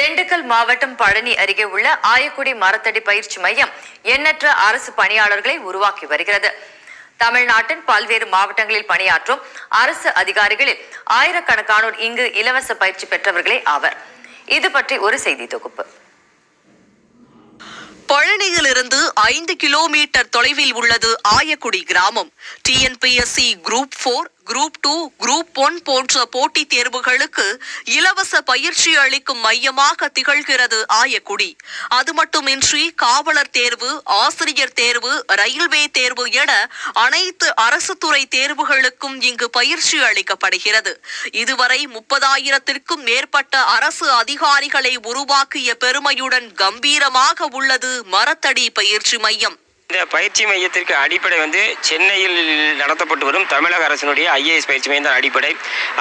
திண்டுக்கல் மாவட்டம் பழனி அருகே உள்ள ஆயக்குடி மரத்தடி பயிற்சி மையம் எண்ணற்ற அரசு பணியாளர்களை உருவாக்கி வருகிறது. தமிழ்நாட்டின் பல்வேறு மாவட்டங்களில் பணியாற்றும் அரசு அதிகாரிகளில் ஆயிரக்கணக்கானோர் இங்கு இலவச பயிற்சி பெற்றவர்களே ஆவர். இது பற்றி ஒரு செய்தி தொகுப்பு. பழனியிலிருந்து 5 கிலோமீட்டர் தொலைவில் உள்ளது ஆயக்குடி கிராமம். TNPSC குரூப் 4, குரூப் 2, குரூப் 1 போன்ற போட்டித் தேர்வுகளுக்கு இலவச பயிற்சி அளிக்கும் மையமாக திகழ்கிறது ஆயக்குடி. அது மட்டுமின்றி காவலர் தேர்வு, ஆசிரியர் தேர்வு, ரயில்வே தேர்வு என அனைத்து அரசு துறை தேர்வுகளுக்கும் இங்கு பயிற்சி அளிக்கப்படுகிறது. இதுவரை 30,000-த்திற்கும் மேற்பட்ட அரசு அதிகாரிகளை உருவாக்கிய பெருமையுடன் கம்பீரமாக உள்ளது மரத்தடி பயிற்சி மையம். இந்த பயிற்சி மையத்திற்கு அடிப்படை சென்னையில் நடத்தப்பட்டு வரும் தமிழக அரசினுடைய IAS பயிற்சி மையம் தான் அடிப்படை.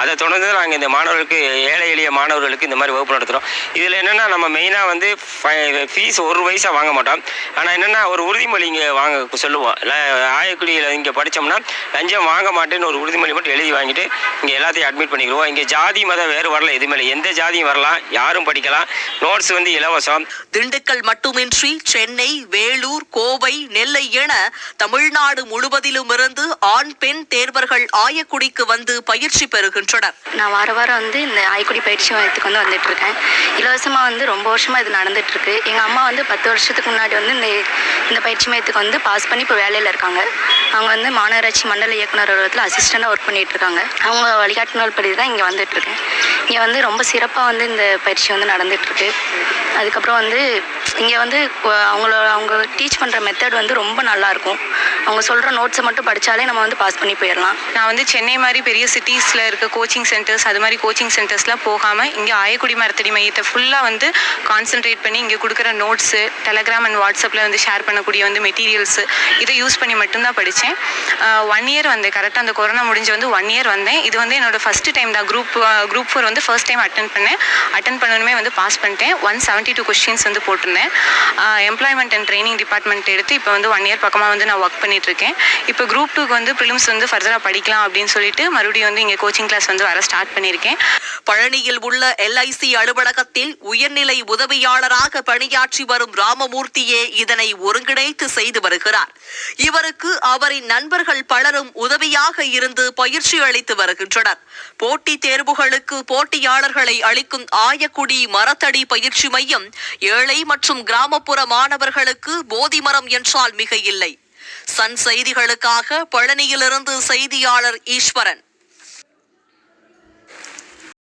அதை தொடர்ந்து நாங்கள் இந்த மாணவர்களுக்கு, ஏழை எளிய மாணவர்களுக்கு இந்த மாதிரி வகுப்பு நடத்துகிறோம். இதில் என்னென்னா, நம்ம மெயினாக ஃபீஸ் 1 பைசா வாங்க மாட்டோம். ஆனால் என்னென்னா, ஒரு உறுதிமொழி இங்கே வாங்க சொல்லுவோம். ஆயக்குடியில் இங்கே படித்தோம்னா லஞ்சம் வாங்க மாட்டேன்னு ஒரு உறுதிமொழி மட்டும் எழுதி வாங்கிட்டு இங்கே எல்லாத்தையும் அட்மிட் பண்ணிக்கிடுவோம். இங்கே ஜாதி மதம் வேறு வரல, எதுவுமே இல்லை. எந்த ஜாதியும் வரலாம், யாரும் படிக்கலாம். நோட்ஸ் இலவசம். திண்டுக்கல் மட்டுமின்றி சென்னை, வேலூர், கோவை, நெல்லை என தமிழ்நாடு முழுவதிலும் இருந்து ஆண் பெண் தேர்வர்கள் ஆயக்குடிக்கு வந்து பயிற்சி பெறுகின்றனர். நான் வாரம் இந்த ஆயக்குடி பயிற்சி மையத்துக்கு வந்துட்டு இருக்கேன். இலவசமா ரொம்ப வருஷமா இது நடந்துட்டு இருக்கு. எங்க அம்மா 10 வருஷத்துக்கு முன்னாடி இந்த பயிற்சி மையத்துக்கு பாஸ் பண்ணி இப்போ வேலையில இருக்காங்க. அவங்க மாநகராட்சி மண்டல இயக்குனர் அலுவலகத்தில் அசிஸ்டண்டா ஒர்க் பண்ணிட்டு இருக்காங்க. அவங்க வழிகாட்டுதல் படி தான் இங்க வந்துட்டு இருக்கேன். இங்க ரொம்ப சிறப்பா இந்த பயிற்சி நடந்துட்டு இருக்கு. அதுக்கப்புறம் இங்கே அவங்க டீச் பண்ணுற மெத்தட் ரொம்ப நல்லாயிருக்கும். அவங்க சொல்கிற நோட்ஸை மட்டும் படித்தாலே நம்ம பாஸ் பண்ணி போயிடலாம். நான் சென்னை மாதிரி பெரிய சிட்டிஸில் இருக்க கோச்சிங் சென்டர்ஸ், அது மாதிரி கோச்சிங் சென்டர்ஸ்லாம் போகாமல் இங்கே ஆயக்குடி மரத்தடி மையத்தை ஃபுல்லாக கான்சென்ட்ரேட் பண்ணி இங்கே கொடுக்குற நோட்ஸு, டெலகிராம் அண்ட் வாட்ஸ்அப்பில் ஷேர் பண்ணக்கூடிய மெட்டீரியல்ஸு, இதை யூஸ் பண்ணி மட்டும்தான் படித்தேன். 1 இயர் கரெக்டாக அந்த கொரோனா முடிஞ்சு 1 இயர் வந்தேன். இது என்னோட ஃபஸ்ட்டு டைம் தான். குரூப் 4 ஃபர்ஸ்ட் டைம் அட்டன் பண்ணணுமே பாஸ் பண்ணிட்டேன். 172 கொஸ்டின்ஸ் போட்டிருந்தேன். எம்ப்ளாய்மெண்ட் அண்ட் ட்ரைனிங் டிபார்ட்மெண்ட் எடுத்து இப்போ 1 இயர் பக்கமாக நான் ஒர்க் பண்ணிட்டு இருக்கேன். இப்போ குரூப் 2க்கு ப்ரிலிம்ஸ் ஃபர்தராக படிக்கலாம் அப்படின்னு சொல்லிட்டு மறுபடியும் இங்கே கோச்சிங் கிளாஸ் வர ஸ்டார்ட் பண்ணியிருக்கேன். பழனியில் உள்ள LIC அலுவலகத்தில் உயர்நிலை உதவியாளராக பணியாற்றி வரும் ராமமூர்த்தியே இதனை ஒருங்கிணைத்து செய்து வருகிறார். இவருக்கு அவரின் நண்பர்கள் பலரும் உதவியாக இருந்து பயிற்சி அளித்து வருகின்றனர். போட்டித் தேர்வுகளுக்கு போட்டியாளர்களை அளிக்கும் ஆயக்குடி மரத்தடி பயிற்சி மையம் ஏழை மற்றும் கிராமப்புற மாணவர்களுக்கு போதி மரம் என்றால் மிக இல்லை. சன் செய்திகளுக்காக பழனியிலிருந்து செய்தியாளர் ஈஸ்வரன்.